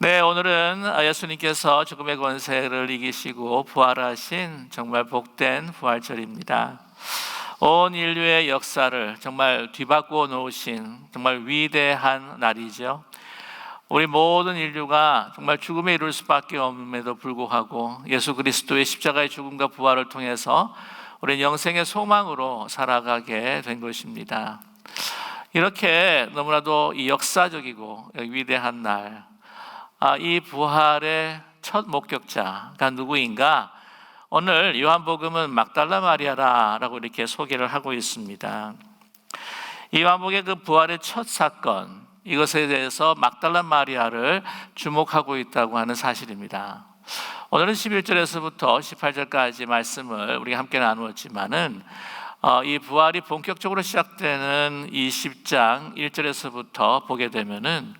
네, 오늘은 예수님께서 죽음의 권세를 이기시고 부활하신 정말 복된 부활절입니다. 온 인류의 역사를 정말 뒤바꾸어 놓으신 정말 위대한 날이죠. 우리 모든 인류가 정말 죽음에 이를 수밖에 없음에도 불구하고 예수 그리스도의 십자가의 죽음과 부활을 통해서 우리 영생의 소망으로 살아가게 된 것입니다. 이렇게 너무나도 이 역사적이고 위대한 날, 이 부활의 첫 목격자가 누구인가? 오늘 요한복음은 막달라 마리아라고 이렇게 소개를 하고 있습니다. 이 요한복음의 그 부활의 첫 사건, 이것에 대해서 막달라 마리아를 주목하고 있다고 하는 사실입니다. 오늘은 11절에서부터 18절까지 말씀을 우리가 함께 나누었지만은 이 부활이 본격적으로 시작되는 이 10장 1절에서부터 보게 되면은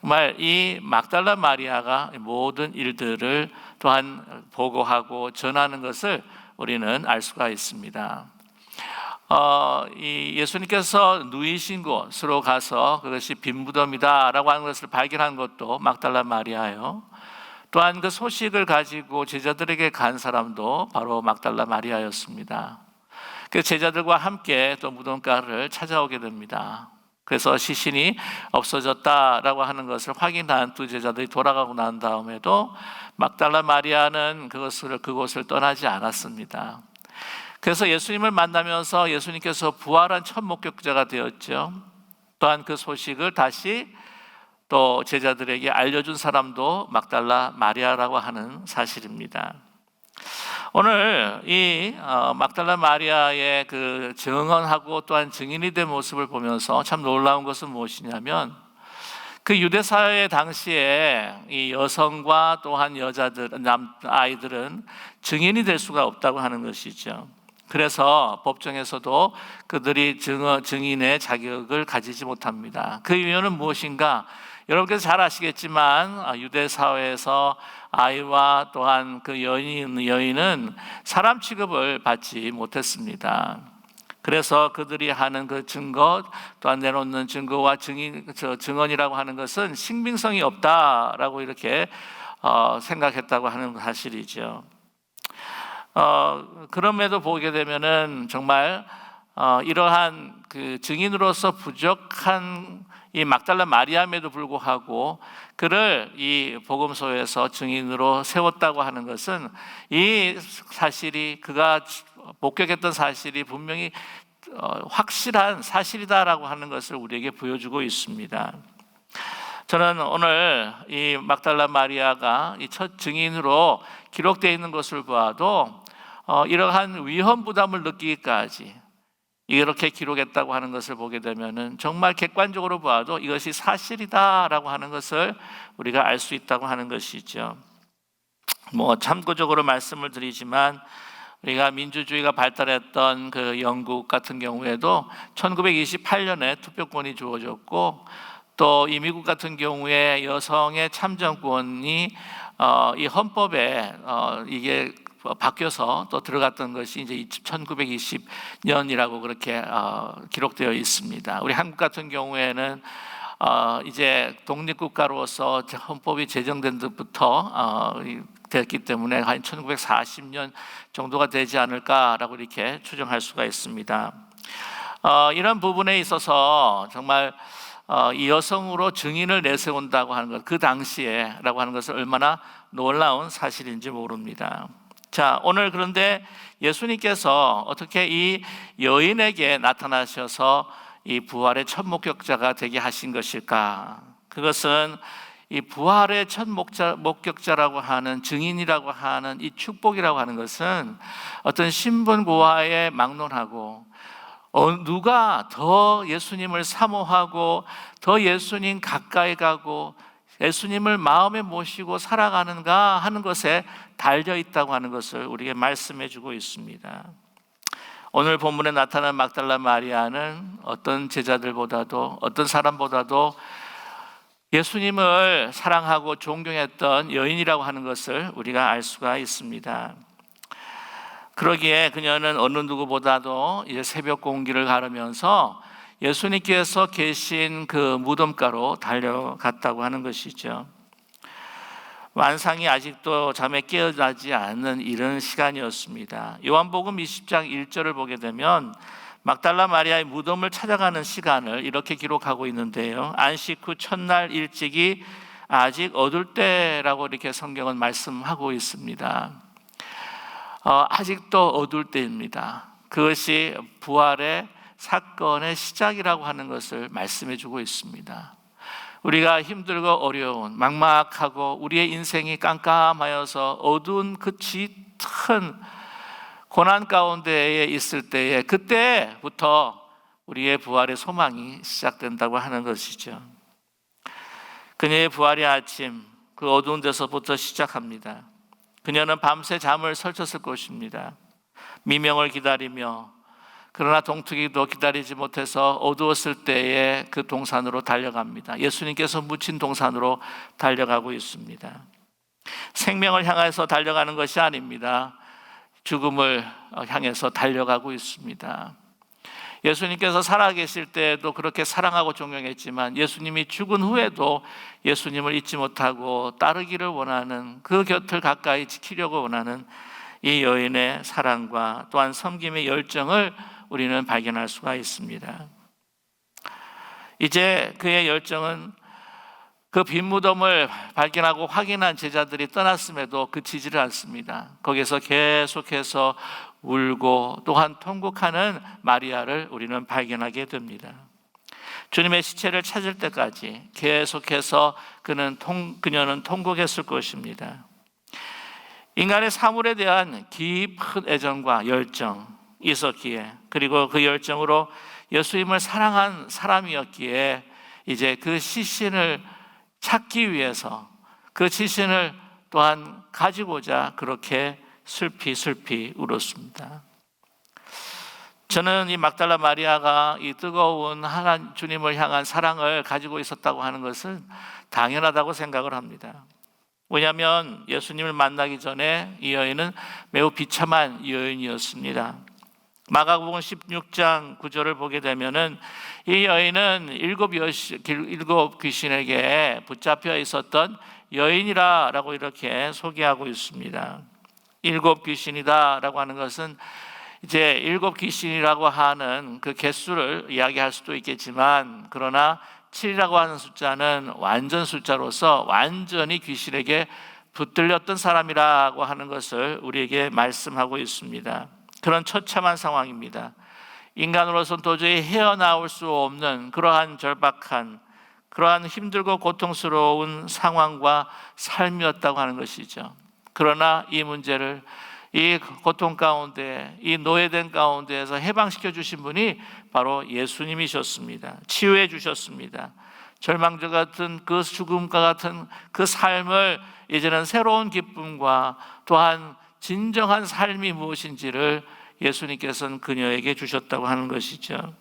정말 이 막달라 마리아가 모든 일들을 또한 보고하고 전하는 것을 우리는 알 수가 있습니다. 이 예수님께서 누이신 곳으로 가서 그것이 빈 무덤이다라고 하는 것을 발견한 것도 막달라 마리아예요. 또한 그 소식을 가지고 제자들에게 간 사람도 바로 막달라 마리아였습니다. 그 제자들과 함께 또 무덤가를 찾아오게 됩니다. 그래서 시신이 없어졌다라고 하는 것을 확인한 두 제자들이 돌아가고 난 다음에도 막달라 마리아는 그곳을 떠나지 않았습니다. 그래서 예수님을 만나면서 예수님께서 부활한 첫 목격자가 되었죠. 또한 그 소식을 다시 또 제자들에게 알려준 사람도 막달라 마리아라고 하는 사실입니다. 오늘 이 막달라 마리아의 그 증언하고 또한 증인이 된 모습을 보면서 참 놀라운 것은 무엇이냐면 그 유대 사회 당시에 이 여성과 또한 아이들은 증인이 될 수가 없다고 하는 것이죠. 그래서 법정에서도 그들이 증인의 자격을 가지지 못합니다. 그 이유는 무엇인가? 여러분께서 잘 아시겠지만 유대 사회에서 아이와 또한 그 여인은 사람 취급을 받지 못했습니다. 그래서 그들이 하는 그 증거 또한 내놓는 증거와 증언이라고 하는 것은 신빙성이 없다라고 이렇게 생각했다고 하는 사실이죠. 그럼에도 보게 되면은 정말 이러한 그 증인으로서 부족한 이 막달라 마리아임에도 불구하고 그를 이 복음서에서 증인으로 세웠다고 하는 것은 이 사실이 그가 목격했던 사실이 분명히 확실한 사실이다라고 하는 것을 우리에게 보여주고 있습니다. 저는 오늘 이 막달라 마리아가 이 첫 증인으로 기록되어 있는 것을 보아도 이러한 위험 부담을 느끼기까지 이렇게 기록했다고 하는 것을 보게 되면은 정말 객관적으로 봐도 이것이 사실이다라고 하는 것을 우리가 알 수 있다고 하는 것이죠. 참고적으로 말씀을 드리지만 우리가 민주주의가 발달했던 그 영국 같은 경우에도 1928년에 투표권이 주어졌고 또 이 미국 같은 경우에 여성의 참정권이 이 헌법에 이게 바뀌어서 또 들어갔던 것이 이제 1920년이라고 그렇게 기록되어 있습니다. 우리 한국 같은 경우에는 이제 독립국가로서 헌법이 제정된 것부터 됐기 때문에 한 1940년 정도가 되지 않을까라고 이렇게 추정할 수가 있습니다. 이런 부분에 있어서 정말 이 여성으로 증인을 내세운다고 하는 것, 그 당시에라고 하는 것은 얼마나 놀라운 사실인지 모릅니다. 자, 오늘 그런데 예수님께서 어떻게 이 여인에게 나타나셔서 이 부활의 첫 목격자가 되게 하신 것일까? 그것은 이 부활의 첫 목격자라고 하는 증인이라고 하는 이 축복이라고 하는 것은 어떤 신분고하에 막론하고 누가 더 예수님을 사모하고 더 예수님 가까이 가고 예수님을 마음에 모시고 살아가는가 하는 것에 달려 있다고 하는 것을 우리에게 말씀해 주고 있습니다. 오늘 본문에 나타난 막달라 마리아는 어떤 제자들보다도 어떤 사람보다도 예수님을 사랑하고 존경했던 여인이라고 하는 것을 우리가 알 수가 있습니다. 그러기에 그녀는 어느 누구보다도 이제 새벽 공기를 가르면서 예수님께서 계신 그 무덤가로 달려갔다고 하는 것이죠. 완상이 아직도 잠에 깨어나지 않는 이런 시간이었습니다. 요한복음 20장 1절을 보게 되면 막달라 마리아의 무덤을 찾아가는 시간을 이렇게 기록하고 있는데요. 안식 후 첫날 일찍이 아직 어둘 때라고 이렇게 성경은 말씀하고 있습니다. 아직도 어둘 때입니다. 그것이 부활의 사건의 시작이라고 하는 것을 말씀해 주고 있습니다. 우리가 힘들고 어려운, 막막하고 우리의 인생이 깜깜하여서 어두운 그 짙은 고난 가운데에 있을 때에 그때부터 우리의 부활의 소망이 시작된다고 하는 것이죠. 그녀의 부활의 아침, 그 어두운 데서부터 시작합니다. 그녀는 밤새 잠을 설쳤을 것입니다. 미명을 기다리며, 그러나 동투기도 기다리지 못해서 어두웠을 때에 그 동산으로 달려갑니다. 예수님께서 묻힌 동산으로 달려가고 있습니다. 생명을 향해서 달려가는 것이 아닙니다. 죽음을 향해서 달려가고 있습니다. 예수님께서 살아계실 때에도 그렇게 사랑하고 존경했지만 예수님이 죽은 후에도 예수님을 잊지 못하고 따르기를 원하는, 그 곁을 가까이 지키려고 원하는 이 여인의 사랑과 또한 섬김의 열정을 우리는 발견할 수가 있습니다. 이제 그의 열정은 그 빈 무덤을 발견하고 확인한 제자들이 떠났음에도 그치지를 않습니다. 거기서 계속해서 울고 또한 통곡하는 마리아를 우리는 발견하게 됩니다. 주님의 시체를 찾을 때까지 계속해서 그녀는 통곡했을 것입니다. 인간의 사물에 대한 깊은 애정과 열정이 있었기에, 그리고 그 열정으로 예수님을 사랑한 사람이었기에 이제 그 시신을 찾기 위해서 그 시신을 또한 가지고자 그렇게 슬피 울었습니다. 저는 이 막달라 마리아가 이 뜨거운 하나님 주님을 향한 사랑을 가지고 있었다고 하는 것은 당연하다고 생각을 합니다. 왜냐하면 예수님을 만나기 전에 이 여인은 매우 비참한 여인이었습니다. 마가복음 16장 9절을 보게 되면은 이 여인은 일곱 귀신에게 붙잡혀 있었던 여인이라고 이렇게 소개하고 있습니다. 일곱 귀신이다라고 하는 것은 이제 일곱 귀신이라고 하는 그 개수를 이야기할 수도 있겠지만, 그러나 7이라고 하는 숫자는 완전 숫자로서 완전히 귀신에게 붙들렸던 사람이라고 하는 것을 우리에게 말씀하고 있습니다. 그런 처참한 상황입니다. 인간으로서는 도저히 헤어나올 수 없는 그러한 절박한, 그러한 힘들고 고통스러운 상황과 삶이었다고 하는 것이죠. 그러나 이 문제를, 이 고통 가운데, 이 노예된 가운데에서 해방시켜 주신 분이 바로 예수님이셨습니다. 치유해 주셨습니다. 절망자 같은 그 죽음과 같은 그 삶을 이제는 새로운 기쁨과 또한 진정한 삶이 무엇인지를 예수님께서는 그녀에게 주셨다고 하는 것이죠.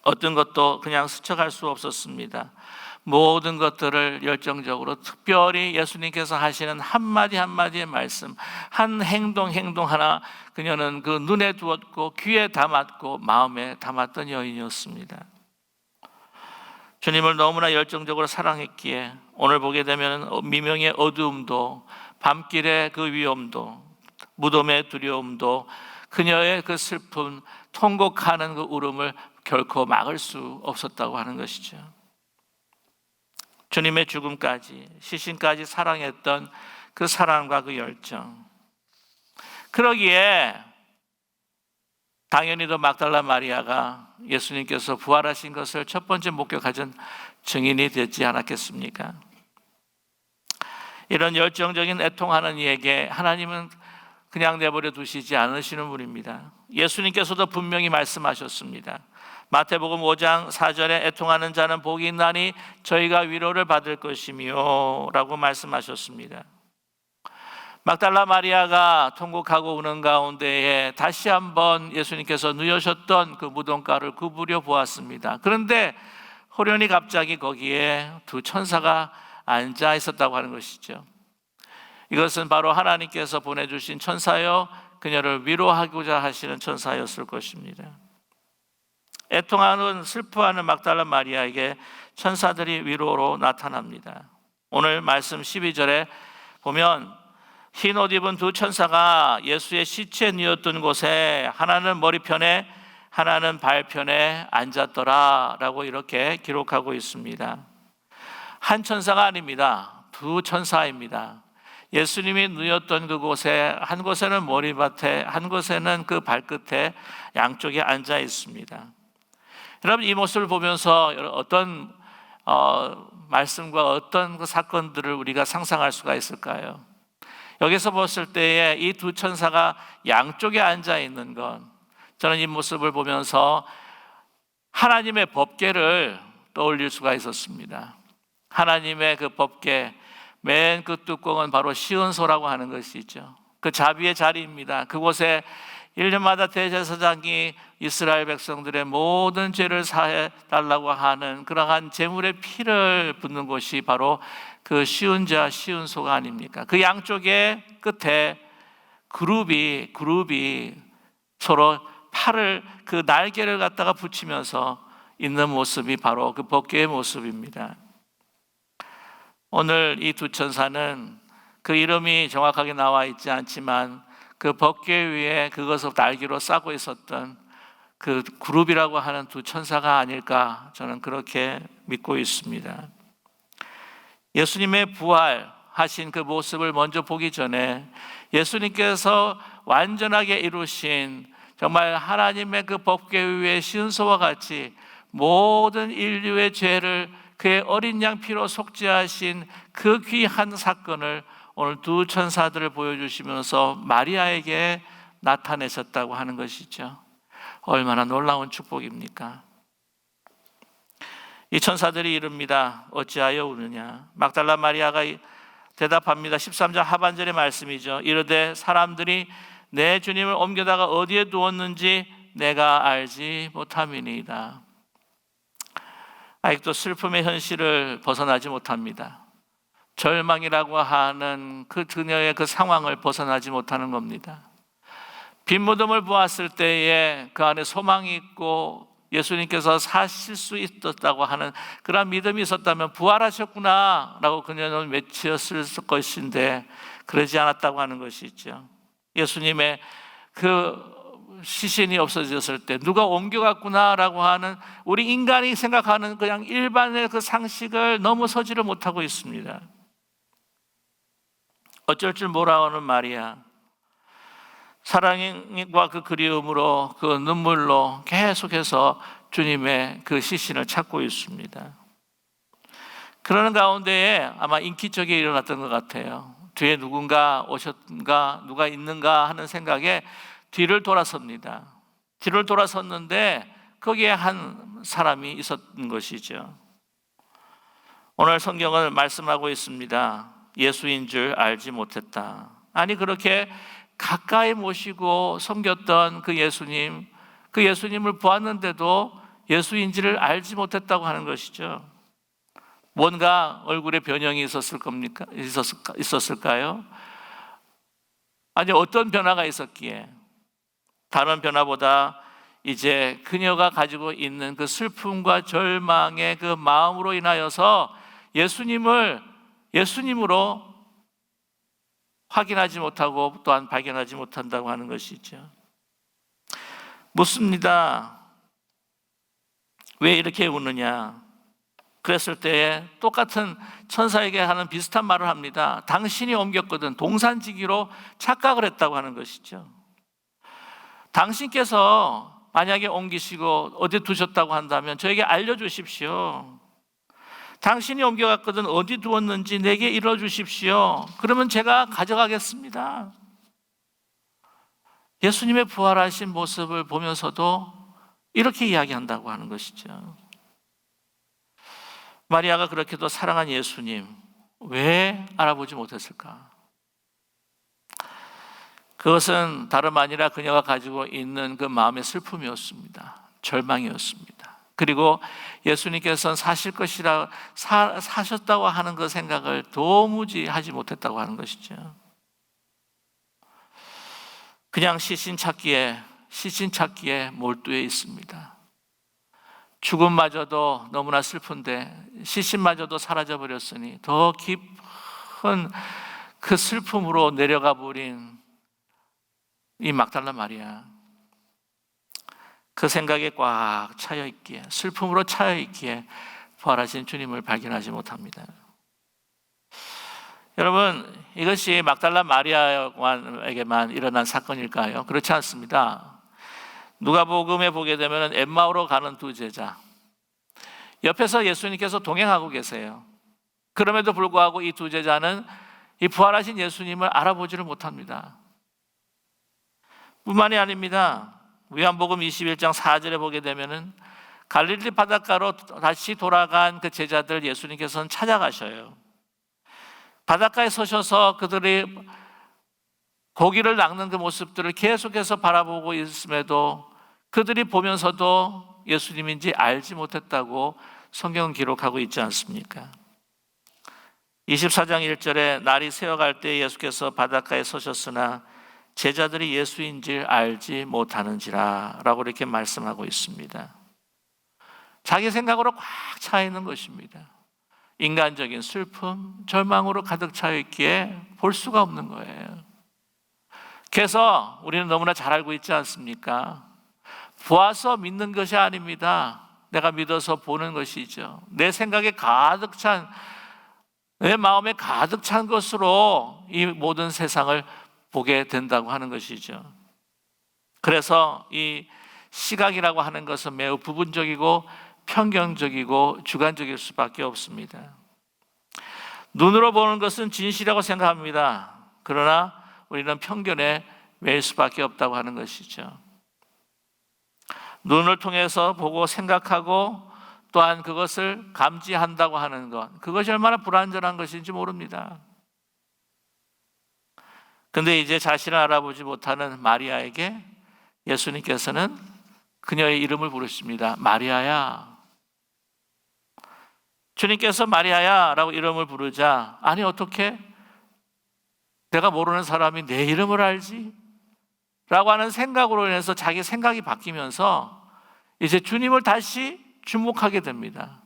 어떤 것도 그냥 스쳐갈 수 없었습니다. 모든 것들을 열정적으로, 특별히 예수님께서 하시는 한마디 한마디의 말씀, 한 행동 하나 그녀는 그 눈에 두었고 귀에 담았고 마음에 담았던 여인이었습니다. 주님을 너무나 열정적으로 사랑했기에 오늘 보게 되면 미명의 어두움도, 밤길의 그 위험도, 무덤의 두려움도, 그녀의 그 슬픔, 통곡하는 그 울음을 결코 막을 수 없었다고 하는 것이죠. 주님의 죽음까지, 시신까지 사랑했던 그 사랑과 그 열정. 그러기에 당연히도 막달라 마리아가 예수님께서 부활하신 것을 첫 번째 목격하던 증인이 되지 않았겠습니까? 이런 열정적인 애통하는 이에게 하나님은 그냥 내버려 두시지 않으시는 분입니다. 예수님께서도 분명히 말씀하셨습니다. 마태복음 5장 4절에 애통하는 자는 복이 있나니 저희가 위로를 받을 것이며 라고 말씀하셨습니다. 막달라 마리아가 통곡하고 우는 가운데에 다시 한번 예수님께서 누우셨던 그 무덤가를 구부려 보았습니다. 그런데 호련히 갑자기 거기에 두 천사가 앉아 있었다고 하는 것이죠. 이것은 바로 하나님께서 보내주신 천사요, 그녀를 위로하고자 하시는 천사였을 것입니다. 애통하는, 슬퍼하는 막달라 마리아에게 천사들이 위로로 나타납니다. 오늘 말씀 12절에 보면 흰 옷 입은 두 천사가 예수의 시체 뉘었던 곳에 하나는 머리편에 하나는 발편에 앉았더라 라고 이렇게 기록하고 있습니다. 한 천사가 아닙니다. 두 천사입니다. 예수님이 누웠던 그곳에 한 곳에는 머리맡에 한 곳에는 그 발끝에 양쪽에 앉아 있습니다. 여러분, 이 모습을 보면서 어떤 말씀과 어떤 그 사건들을 우리가 상상할 수가 있을까요? 여기서 봤을 때에 이 두 천사가 양쪽에 앉아 있는 것, 저는 이 모습을 보면서 하나님의 법궤를 떠올릴 수가 있었습니다. 하나님의 그 법궤, 맨 그 뚜껑은 바로 시온소라고 하는 것이죠. 그 자비의 자리입니다. 그곳에 1년마다 대제사장이 이스라엘 백성들의 모든 죄를 사해 달라고 하는 그러한 제물의 피를 붓는 곳이 바로 그 시온자 시온소가 아닙니까? 그 양쪽에 끝에 그룹이 서로 팔을 그 날개를 갖다가 붙이면서 있는 모습이 바로 그 법궤의 모습입니다. 오늘 이 두 천사는 그 이름이 정확하게 나와 있지 않지만 그 법궤 위에 그것을 날개로 싸고 있었던 그 그룹이라고 하는 두 천사가 아닐까, 저는 그렇게 믿고 있습니다. 예수님의 부활하신 그 모습을 먼저 보기 전에 예수님께서 완전하게 이루신 정말 하나님의 그 법궤 위에 시온소와 같이 모든 인류의 죄를 그의 어린 양 피로 속죄하신 그 귀한 사건을 오늘 두 천사들을 보여주시면서 마리아에게 나타내셨다고 하는 것이죠. 얼마나 놀라운 축복입니까? 이 천사들이 이릅니다. 어찌하여 우느냐? 막달라 마리아가 대답합니다. 13절 하반절의 말씀이죠. 이르되 사람들이 내 주님을 옮겨다가 어디에 두었는지 내가 알지 못함이니이다. 아직도 슬픔의 현실을 벗어나지 못합니다. 절망이라고 하는 그 그녀의 그 상황을 벗어나지 못하는 겁니다. 빈 무덤을 보았을 때에 그 안에 소망이 있고 예수님께서 사실 수 있었다고 하는 그런 믿음이 있었다면 부활하셨구나 라고 그녀는 외쳤을 것인데 그러지 않았다고 하는 것이죠. 예수님의 그 시신이 없어졌을 때 누가 옮겨갔구나 라고 하는 우리 인간이 생각하는 그냥 일반의 그 상식을 넘어서지를 못하고 있습니다. 어쩔 줄 모르는 마리아, 사랑과 그 그리움으로 그 눈물로 계속해서 주님의 그 시신을 찾고 있습니다. 그러는 가운데에 아마 인기척이 일어났던 것 같아요. 뒤에 누군가 오셨는가, 누가 있는가 하는 생각에 뒤를 돌아섭니다. 뒤를 돌아섰는데 거기에 한 사람이 있었던 것이죠. 오늘 성경을 말씀하고 있습니다. 예수인 줄 알지 못했다. 아니, 그렇게 가까이 모시고 섬겼던 그 예수님을 보았는데도 예수인지를 알지 못했다고 하는 것이죠. 뭔가 얼굴에 변형이 있었을까요? 아니, 어떤 변화가 있었기에? 다른 변화보다 이제 그녀가 가지고 있는 그 슬픔과 절망의 그 마음으로 인하여서 예수님으로 확인하지 못하고 또한 발견하지 못한다고 하는 것이죠. 묻습니다. 왜 이렇게 우느냐? 그랬을 때에 똑같은 천사에게 하는 비슷한 말을 합니다. 당신이 옮겼거든 동산지기로 착각을 했다고 하는 것이죠. 당신께서 만약에 옮기시고 어디 두셨다고 한다면 저에게 알려주십시오. 당신이 옮겨갔거든 어디 두었는지 내게 이뤄주십시오. 그러면 제가 가져가겠습니다. 예수님의 부활하신 모습을 보면서도 이렇게 이야기한다고 하는 것이죠. 마리아가 그렇게도 사랑한 예수님, 왜 알아보지 못했을까? 그것은 다름 아니라 그녀가 가지고 있는 그 마음의 슬픔이었습니다. 절망이었습니다. 그리고 예수님께서는 사셨다고 하는 그 생각을 도무지 하지 못했다고 하는 것이죠. 그냥 시신 찾기에 몰두해 있습니다. 죽음마저도 너무나 슬픈데 시신마저도 사라져 버렸으니 더 깊은 그 슬픔으로 내려가 버린 이 막달라 마리아, 그 생각에 꽉 차여 있기에, 슬픔으로 차여 있기에 부활하신 주님을 발견하지 못합니다. 여러분, 이것이 막달라 마리아에게만 일어난 사건일까요? 그렇지 않습니다. 누가복음에 보게 되면 엠마오로 가는 두 제자, 옆에서 예수님께서 동행하고 계세요. 그럼에도 불구하고 이 두 제자는 이 부활하신 예수님을 알아보지를 못합니다. 뿐만이 아닙니다. 요한복음 21장 4절에 보게 되면은 갈릴리 바닷가로 다시 돌아간 그 제자들 예수님께서는 찾아가셔요. 바닷가에 서셔서 그들이 고기를 낚는 그 모습들을 계속해서 바라보고 있음에도 그들이 보면서도 예수님인지 알지 못했다고 성경은 기록하고 있지 않습니까? 24장 1절에 날이 새어갈 때 예수께서 바닷가에 서셨으나 제자들이 예수인지 알지 못하는지라 라고 이렇게 말씀하고 있습니다. 자기 생각으로 꽉 차 있는 것입니다. 인간적인 슬픔, 절망으로 가득 차 있기에 볼 수가 없는 거예요. 그래서 우리는 너무나 잘 알고 있지 않습니까? 보아서 믿는 것이 아닙니다. 내가 믿어서 보는 것이죠. 내 생각에 가득 찬, 내 마음에 가득 찬 것으로 이 모든 세상을 보게 된다고 하는 것이죠. 그래서 이 시각이라고 하는 것은 매우 부분적이고 편견적이고 주관적일 수밖에 없습니다. 눈으로 보는 것은 진실이라고 생각합니다. 그러나 우리는 편견에 매일 수밖에 없다고 하는 것이죠. 눈을 통해서 보고 생각하고 또한 그것을 감지한다고 하는 것, 그것이 얼마나 불완전한 것인지 모릅니다. 근데 이제 자신을 알아보지 못하는 마리아에게 예수님께서는 그녀의 이름을 부르십니다. 마리아야. 주님께서 마리아야 라고 이름을 부르자, 아니 어떻게 내가 모르는 사람이 내 이름을 알지? 라고 하는 생각으로 인해서 자기 생각이 바뀌면서 이제 주님을 다시 주목하게 됩니다.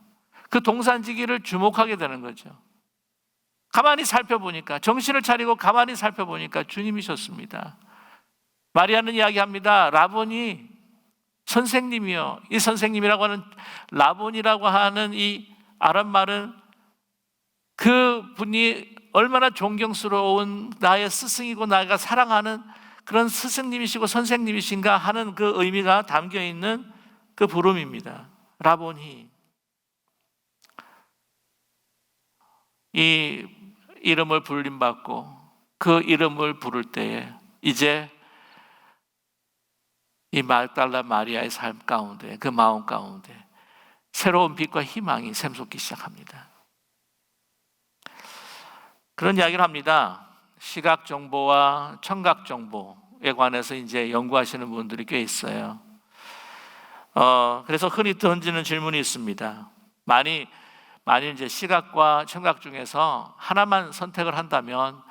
그 동산지기를 주목하게 되는 거죠. 가만히 살펴보니까, 정신을 차리고 가만히 살펴보니까 주님이셨습니다. 마리아는 이야기합니다. 라보니, 선생님이요. 이 선생님이라고 하는, 라본이라고 하는 이 아람 말은 그 분이 얼마나 존경스러운 나의 스승이고 나가 사랑하는 그런 스승님이시고 선생님이신가 하는 그 의미가 담겨 있는 그 부름입니다. 라보니. 이 이름을 불림받고 그 이름을 부를 때에 이제 이 막달라 마리아의 삶 가운데, 그 마음 가운데 새로운 빛과 희망이 샘솟기 시작합니다. 그런 이야기를 합니다. 시각 정보와 청각 정보에 관해서 이제 연구하시는 분들이 꽤 있어요. 그래서 흔히 던지는 질문이 있습니다. 만일 이제 시각과 청각 중에서 하나만 선택을 한다면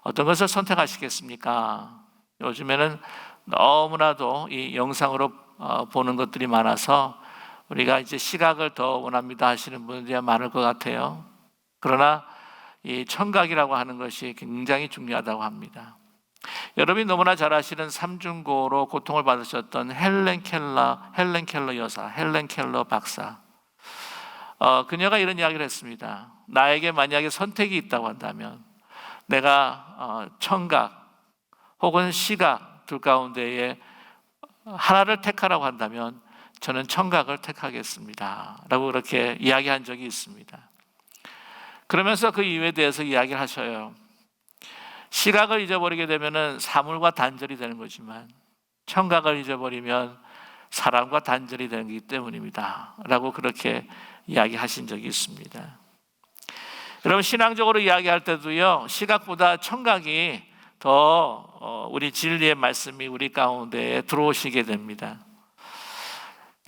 어떤 것을 선택하시겠습니까? 요즘에는 너무나도 이 영상으로 보는 것들이 많아서 우리가 이제 시각을 더 원합니다 하시는 분들이 많을 것 같아요. 그러나 이 청각이라고 하는 것이 굉장히 중요하다고 합니다. 여러분이 너무나 잘 아시는 삼중고로 고통을 받으셨던 헬렌 켈러 여사, 헬렌 켈러 박사. 그녀가 이런 이야기를 했습니다. 나에게 만약에 선택이 있다고 한다면 내가 청각 혹은 시각 둘 가운데에 하나를 택하라고 한다면 저는 청각을 택하겠습니다 라고 그렇게 이야기한 적이 있습니다. 그러면서 그 이유에 대해서 이야기를 하셔요. 시각을 잊어버리게 되면 사물과 단절이 되는 거지만 청각을 잊어버리면 사람과 단절이 되는 것이기 때문입니다 라고 그렇게 이야기하신 적이 있습니다. 여러분, 신앙적으로 이야기할 때도요, 시각보다 청각이 더 우리 진리의 말씀이 우리 가운데에 들어오시게 됩니다.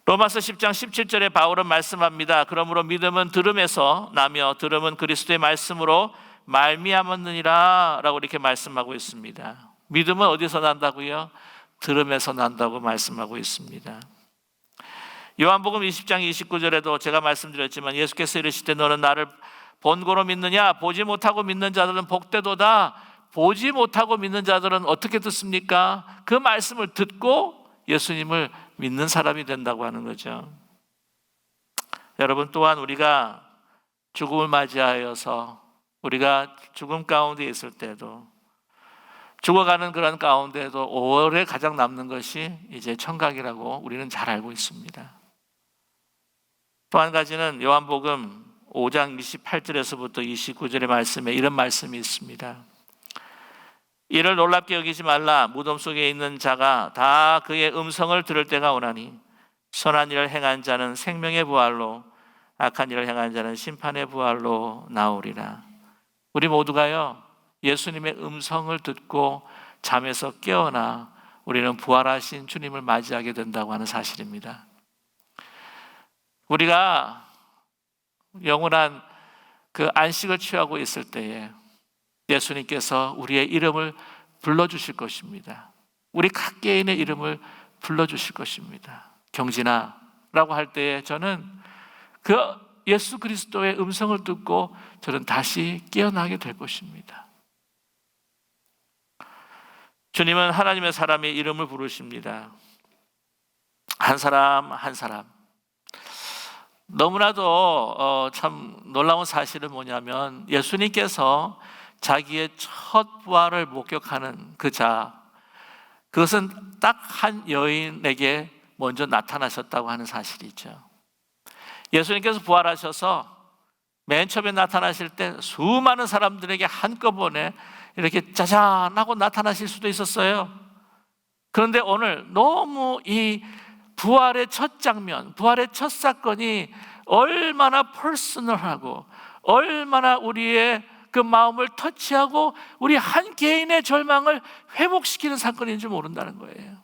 로마서 10장 17절에 바울은 말씀합니다. 그러므로 믿음은 들음에서 나며 들음은 그리스도의 말씀으로 말미암았느니라 라고 이렇게 말씀하고 있습니다. 믿음은 어디서 난다고요? 들음에서 난다고 말씀하고 있습니다. 요한복음 20장 29절에도 제가 말씀드렸지만 예수께서 이르시되 너는 나를 본고로 믿느냐? 보지 못하고 믿는 자들은 복되도다. 보지 못하고 믿는 자들은 어떻게 듣습니까? 그 말씀을 듣고 예수님을 믿는 사람이 된다고 하는 거죠. 여러분, 또한 우리가 죽음을 맞이하여서 우리가 죽음 가운데 있을 때도, 죽어가는 그런 가운데도 오래 가장 남는 것이 이제 천각이라고 우리는 잘 알고 있습니다. 또 한 가지는 요한복음 5장 28절에서부터 29절의 말씀에 이런 말씀이 있습니다. 이를 놀랍게 여기지 말라. 무덤 속에 있는 자가 다 그의 음성을 들을 때가 오나니 선한 일을 행한 자는 생명의 부활로, 악한 일을 행한 자는 심판의 부활로 나오리라. 우리 모두가요, 예수님의 음성을 듣고 잠에서 깨어나 우리는 부활하신 주님을 맞이하게 된다고 하는 사실입니다. 우리가 영원한 그 안식을 취하고 있을 때에 예수님께서 우리의 이름을 불러주실 것입니다. 우리 각 개인의 이름을 불러주실 것입니다. 경진아 라고 할 때에 저는 그 예수 그리스도의 음성을 듣고 저는 다시 깨어나게 될 것입니다. 주님은 하나님의 사람의 이름을 부르십니다. 한 사람 한 사람. 너무나도 참 놀라운 사실은 뭐냐면 예수님께서 자기의 첫 부활을 목격하는 그 자, 그것은 딱 한 여인에게 먼저 나타나셨다고 하는 사실이죠. 예수님께서 부활하셔서 맨 처음에 나타나실 때 수많은 사람들에게 한꺼번에 이렇게 짜잔 하고 나타나실 수도 있었어요. 그런데 오늘 너무 이 부활의 첫 장면, 부활의 첫 사건이 얼마나 퍼스널하고 얼마나 우리의 그 마음을 터치하고 우리 한 개인의 절망을 회복시키는 사건인지 모른다는 거예요.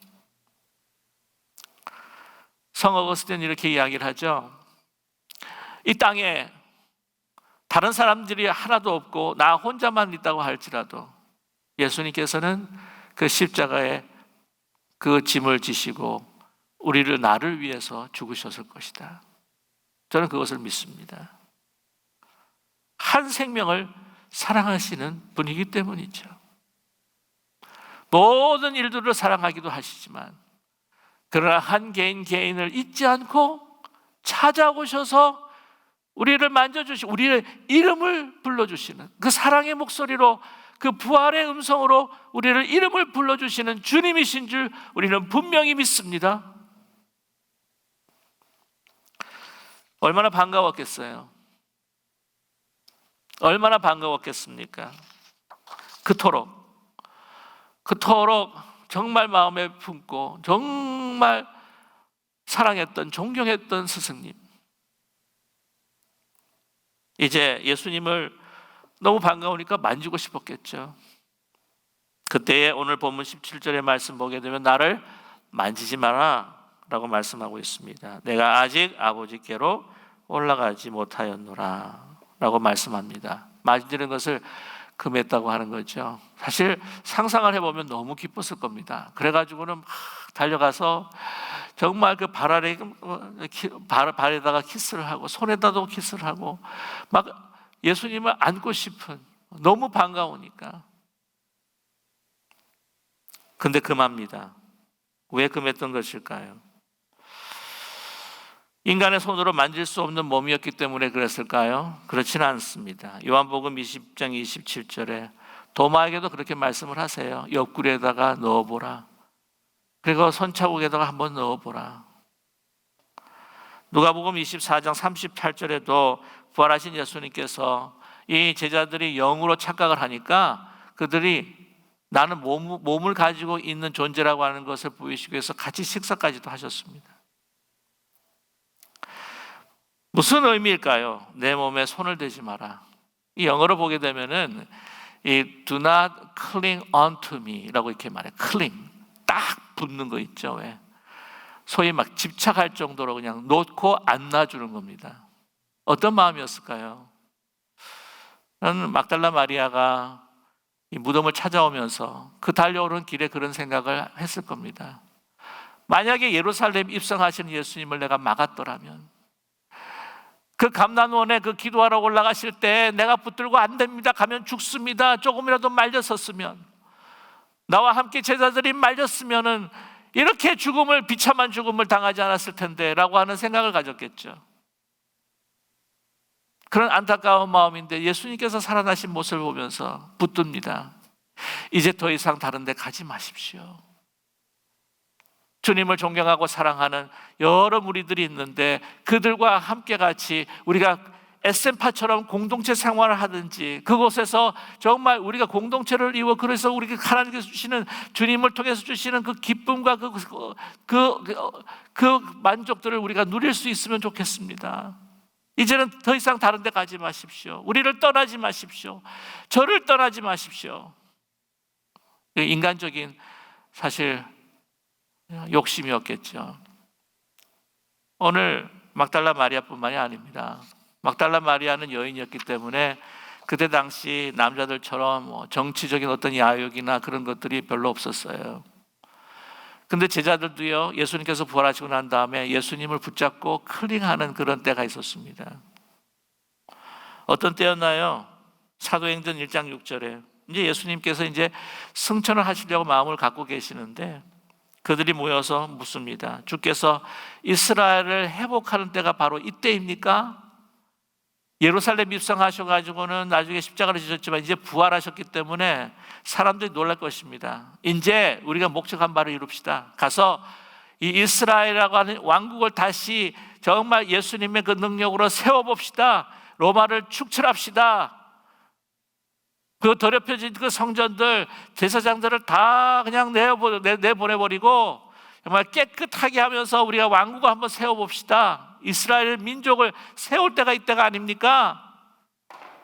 성 어거스틴은 이렇게 이야기를 하죠. 이 땅에 다른 사람들이 하나도 없고 나 혼자만 있다고 할지라도 예수님께서는 그 십자가에 그 짐을 지시고 우리를 나를 위해서 죽으셨을 것이다. 저는 그것을 믿습니다. 한 생명을 사랑하시는 분이기 때문이죠. 모든 일들을 사랑하기도 하시지만 그러나 한 개인 개인을 잊지 않고 찾아오셔서 우리를 만져주시고 우리의 이름을 불러주시는 그 사랑의 목소리로, 그 부활의 음성으로 우리를 이름을 불러주시는 주님이신 줄 우리는 분명히 믿습니다. 얼마나 반가웠겠어요. 얼마나 반가웠겠습니까? 그토록 정말 마음에 품고 정말 사랑했던, 존경했던 스승님, 이제 예수님을 너무 반가우니까 만지고 싶었겠죠. 그때에 오늘 본문 17절의 말씀 보게 되면 나를 만지지 마라 라고 말씀하고 있습니다. 내가 아직 아버지께로 올라가지 못하였노라 라고 말씀합니다. 만지는 것을 금했다고 하는 거죠. 사실 상상을 해보면 너무 기뻤을 겁니다. 그래가지고는 막 달려가서 정말 그 발에다가 키스를 하고 손에다도 키스를 하고 막 예수님을 안고 싶은, 너무 반가우니까. 근데 금합니다. 왜 금했던 것일까요? 인간의 손으로 만질 수 없는 몸이었기 때문에 그랬을까요? 그렇지는 않습니다. 요한복음 20장 27절에 도마에게도 그렇게 말씀을 하세요. 옆구리에다가 넣어보라. 그리고 손자국에다가 한번 넣어보라. 누가복음 24장 38절에도 부활하신 예수님께서 이 제자들이 영으로 착각을 하니까 그들이 나는 몸을 가지고 있는 존재라고 하는 것을 보이시기 위해서 같이 식사까지도 하셨습니다. 무슨 의미일까요? 내 몸에 손을 대지 마라. 이 영어로 보게 되면은 이 do not cling onto me라고 이렇게 말해요. cling, 딱 붙는 거 있죠. 왜? 소위 막 집착할 정도로 그냥 놓고 안 놔주는 겁니다. 어떤 마음이었을까요? 저는 막달라 마리아가 이 무덤을 찾아오면서 그 달려오는 길에 그런 생각을 했을 겁니다. 만약에 예루살렘 입성하시는 예수님을 내가 막았더라면, 그 감난원에 그 기도하러 올라가실 때 내가 붙들고 안 됩니다, 가면 죽습니다, 조금이라도 말렸었으면, 나와 함께 제자들이 말렸으면은 이렇게 죽음을, 비참한 죽음을 당하지 않았을 텐데 라고 하는 생각을 가졌겠죠. 그런 안타까운 마음인데 예수님께서 살아나신 모습을 보면서 붙듭니다. 이제 더 이상 다른 데 가지 마십시오. 주님을 존경하고 사랑하는 여러 무리들이 있는데 그들과 함께 같이 우리가 SM파처럼 공동체 생활을 하든지, 그곳에서 정말 우리가 공동체를 이루어, 그래서 우리가 하나님께서 주시는, 주님을 통해서 주시는 그 기쁨과 그 만족들을 우리가 누릴 수 있으면 좋겠습니다. 이제는 더 이상 다른 데 가지 마십시오. 우리를 떠나지 마십시오. 저를 떠나지 마십시오. 인간적인 사실 욕심이었겠죠. 오늘 막달라 마리아뿐만이 아닙니다. 막달라 마리아는 여인이었기 때문에 그때 당시 남자들처럼 정치적인 어떤 야욕이나 그런 것들이 별로 없었어요. 근데 제자들도요, 예수님께서 부활하시고 난 다음에 예수님을 붙잡고 클링하는 그런 때가 있었습니다. 어떤 때였나요? 사도행전 1장 6절에 이제 예수님께서 이제 승천을 하시려고 마음을 갖고 계시는데 그들이 모여서 묻습니다. 주께서 이스라엘을 회복하는 때가 바로 이때입니까? 예루살렘 입성하셔가지고는 나중에 십자가를 지셨지만 이제 부활하셨기 때문에 사람들이 놀랄 것입니다. 이제 우리가 목적한 바를 이룹시다. 가서 이 이스라엘이라고 하는 왕국을 다시 정말 예수님의 그 능력으로 세워봅시다. 로마를 축출합시다. 그 더럽혀진 그 성전들, 제사장들을 다 그냥 내보내버리고 정말 깨끗하게 하면서 우리가 왕국을 한번 세워봅시다. 이스라엘 민족을 세울 때가 이때가 아닙니까?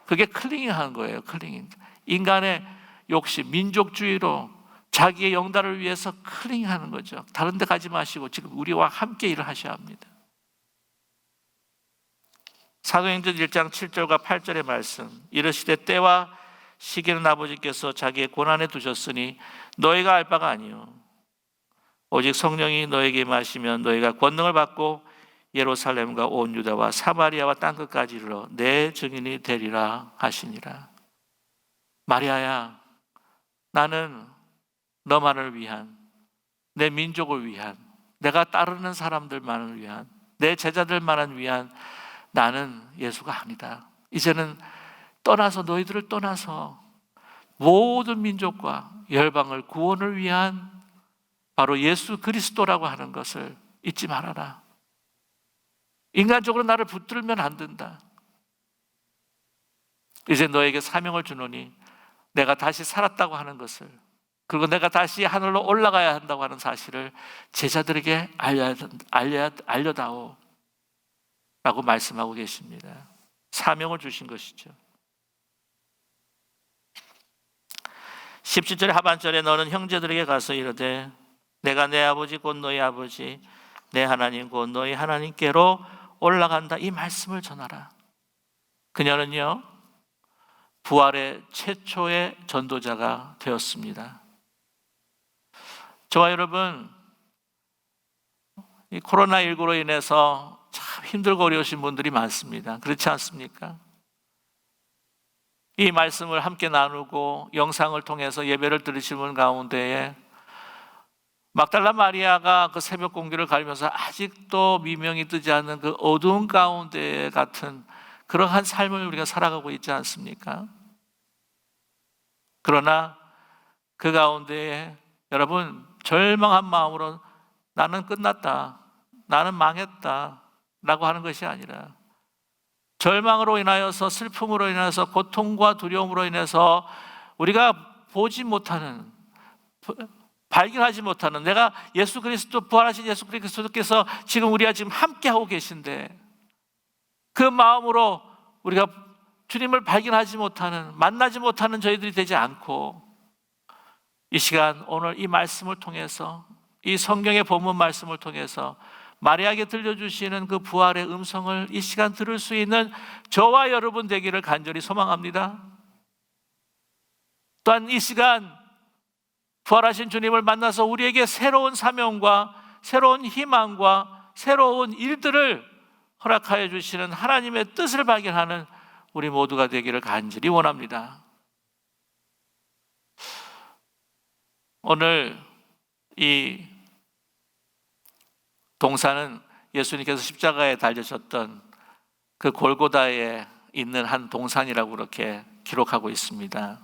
그게 클링잉 하는 거예요. 클링잉. 인간의 욕심, 민족주의로 자기의 영달을 위해서 클링잉 하는 거죠. 다른 데 가지 마시고 지금 우리와 함께 일을 하셔야 합니다. 사도행전 1장 7절과 8절의 말씀, 이르시되 때와 시기는 아버지께서 자기의 권한에 두셨으니 너희가 알 바가 아니요 오직 성령이 너에게 임하시면 너희가 권능을 받고 예루살렘과 온 유다와 사마리아와 땅끝까지 이르러 내 증인이 되리라 하시니라. 마리아야, 나는 너만을 위한, 내 민족을 위한, 내가 따르는 사람들만을 위한, 내 제자들만을 위한 나는 예수가 아니다. 이제는 떠나서, 너희들을 떠나서 모든 민족과 열방을 구원을 위한 바로 예수 그리스도라고 하는 것을 잊지 말아라. 인간적으로 나를 붙들면 안 된다. 이제 너에게 사명을 주노니 내가 다시 살았다고 하는 것을, 그리고 내가 다시 하늘로 올라가야 한다고 하는 사실을 제자들에게 알려다오 라고 말씀하고 계십니다. 사명을 주신 것이죠. 17절 하반절에 너는 형제들에게 가서 이르되 내가 내 아버지 곧 너희 아버지 내 하나님 곧 너희 하나님께로 올라간다, 이 말씀을 전하라. 그녀는요, 부활의 최초의 전도자가 되었습니다. 저와 여러분, 이 코로나19로 인해서 참 힘들고 어려우신 분들이 많습니다. 그렇지 않습니까? 이 말씀을 함께 나누고 영상을 통해서 예배를 들으시는 분 가운데에 막달라 마리아가 그 새벽 공기를 가리면서 아직도 미명이 뜨지 않는 그 어두운 가운데 같은 그러한 삶을 우리가 살아가고 있지 않습니까? 그러나 그 가운데에 여러분, 절망한 마음으로 나는 끝났다, 나는 망했다 라고 하는 것이 아니라, 절망으로 인하여서, 슬픔으로 인해서, 고통과 두려움으로 인해서 우리가 보지 못하는, 발견하지 못하는, 내가 예수 그리스도, 부활하신 예수 그리스도께서 지금 우리와 지금 함께하고 계신데 그 마음으로 우리가 주님을 발견하지 못하는, 만나지 못하는 저희들이 되지 않고, 이 시간 오늘 이 말씀을 통해서, 이 성경의 본문 말씀을 통해서 마리아에게 들려주시는 그 부활의 음성을 이 시간 들을 수 있는 저와 여러분 되기를 간절히 소망합니다. 또한 이 시간 부활하신 주님을 만나서 우리에게 새로운 사명과 새로운 희망과 새로운 일들을 허락하여 주시는 하나님의 뜻을 발견하는 우리 모두가 되기를 간절히 원합니다. 오늘 이 동산은 예수님께서 십자가에 달리셨던 그 골고다에 있는 한 동산이라고 그렇게 기록하고 있습니다.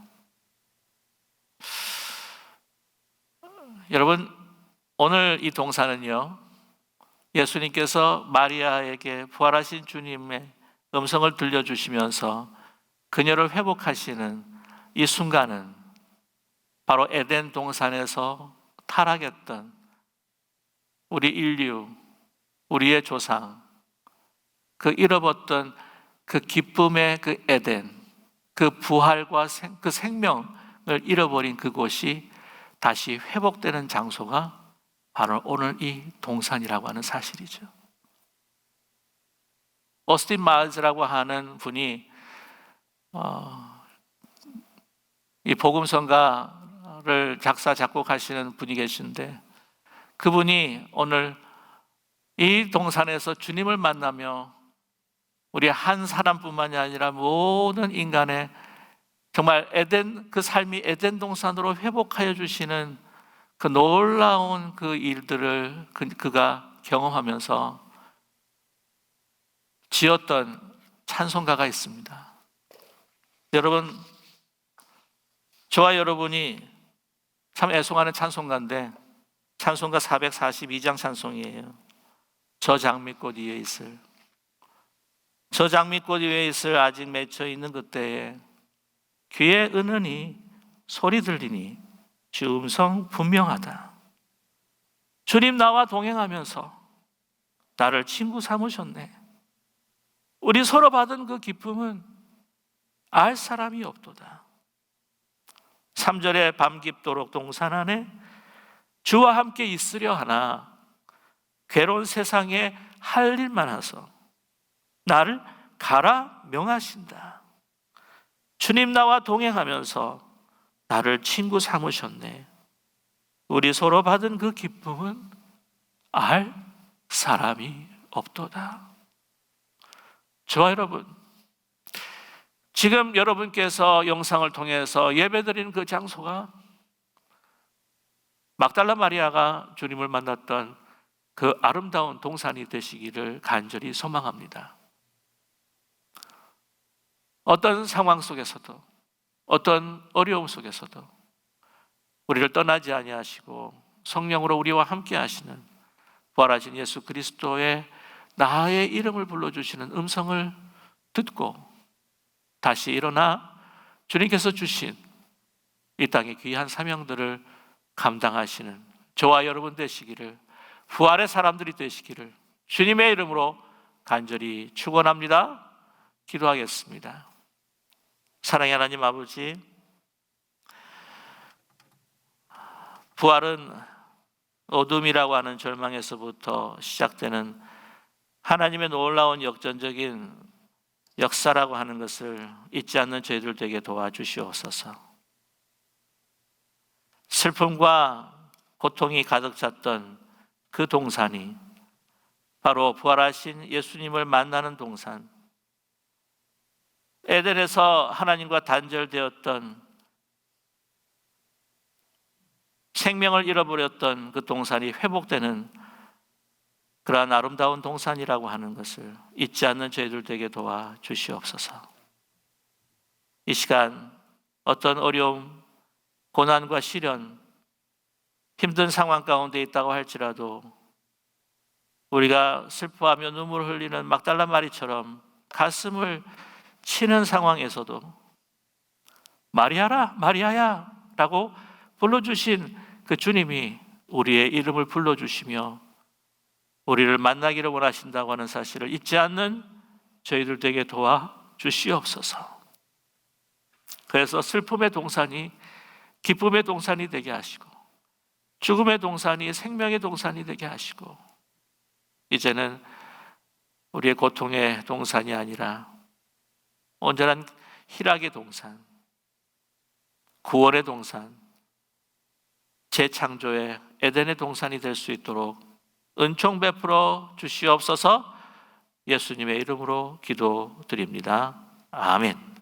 여러분, 오늘 이 동산은요, 예수님께서 마리아에게 부활하신 주님의 음성을 들려주시면서 그녀를 회복하시는 이 순간은 바로 에덴 동산에서 타락했던 우리 인류, 우리의 조상, 그 잃어버렸던 그 기쁨의 그 에덴, 그 부활과 그 생명을 잃어버린 그곳이 다시 회복되는 장소가 바로 오늘 이 동산이라고 하는 사실이죠. 오스틴 마일즈라고 하는 분이 이 복음성가를 작사 작곡하시는 분이 계신데, 그분이 오늘 이 동산에서 주님을 만나며 우리 한 사람뿐만이 아니라 모든 인간의 정말 에덴, 그 삶이 에덴 동산으로 회복하여 주시는 그 놀라운 그 일들을 그가 경험하면서 지었던 찬송가가 있습니다. 여러분, 저와 여러분이 참 애송하는 찬송가인데, 찬송가 442장 찬송이에요. 저 장미꽃 위에 있을, 저 장미꽃 위에 있을 아직 맺혀 있는 그때에 귀에 은은히 소리 들리니 주 음성 분명하다. 주님 나와 동행하면서 나를 친구 삼으셨네. 우리 서로 받은 그 기쁨은 알 사람이 없도다. 3절에 밤 깊도록 동산 안에 주와 함께 있으려 하나 괴로운 세상에 할 일 많아서 나를 가라 명하신다. 주님 나와 동행하면서 나를 친구 삼으셨네. 우리 서로 받은 그 기쁨은 알 사람이 없도다. 저와 여러분, 지금 여러분께서 영상을 통해서 예배드리는 그 장소가 막달라 마리아가 주님을 만났던 그 아름다운 동산이 되시기를 간절히 소망합니다. 어떤 상황 속에서도, 어떤 어려움 속에서도 우리를 떠나지 아니하시고 성령으로 우리와 함께 하시는 부활하신 예수 그리스도의 나의 이름을 불러주시는 음성을 듣고 다시 일어나 주님께서 주신 이 땅의 귀한 사명들을 감당하시는 저와 여러분 되시기를, 부활의 사람들이 되시기를 주님의 이름으로 간절히 축원합니다. 기도하겠습니다. 사랑의 하나님 아버지, 부활은 어둠이라고 하는 절망에서부터 시작되는 하나님의 놀라운 역전적인 역사라고 하는 것을 잊지 않는 저희들 되게 도와주시옵소서. 슬픔과 고통이 가득 찼던 그 동산이 바로 부활하신 예수님을 만나는 동산, 에덴에서 하나님과 단절되었던, 생명을 잃어버렸던 그 동산이 회복되는 그러한 아름다운 동산이라고 하는 것을 잊지 않는 저희들 되게 도와주시옵소서. 이 시간 어떤 어려움, 고난과 시련, 힘든 상황 가운데 있다고 할지라도 우리가 슬퍼하며 눈물을 흘리는 막달라 마리처럼 가슴을 치는 상황에서도 마리아라, 마리아야 라고 불러주신 그 주님이 우리의 이름을 불러주시며 우리를 만나기를 원하신다고 하는 사실을 잊지 않는 저희들 되게 도와주시옵소서. 그래서 슬픔의 동산이 기쁨의 동산이 되게 하시고, 죽음의 동산이 생명의 동산이 되게 하시고, 이제는 우리의 고통의 동산이 아니라 온전한 희락의 동산, 구원의 동산, 재창조의 에덴의 동산이 될 수 있도록 은총 베풀어 주시옵소서. 예수님의 이름으로 기도드립니다. 아멘.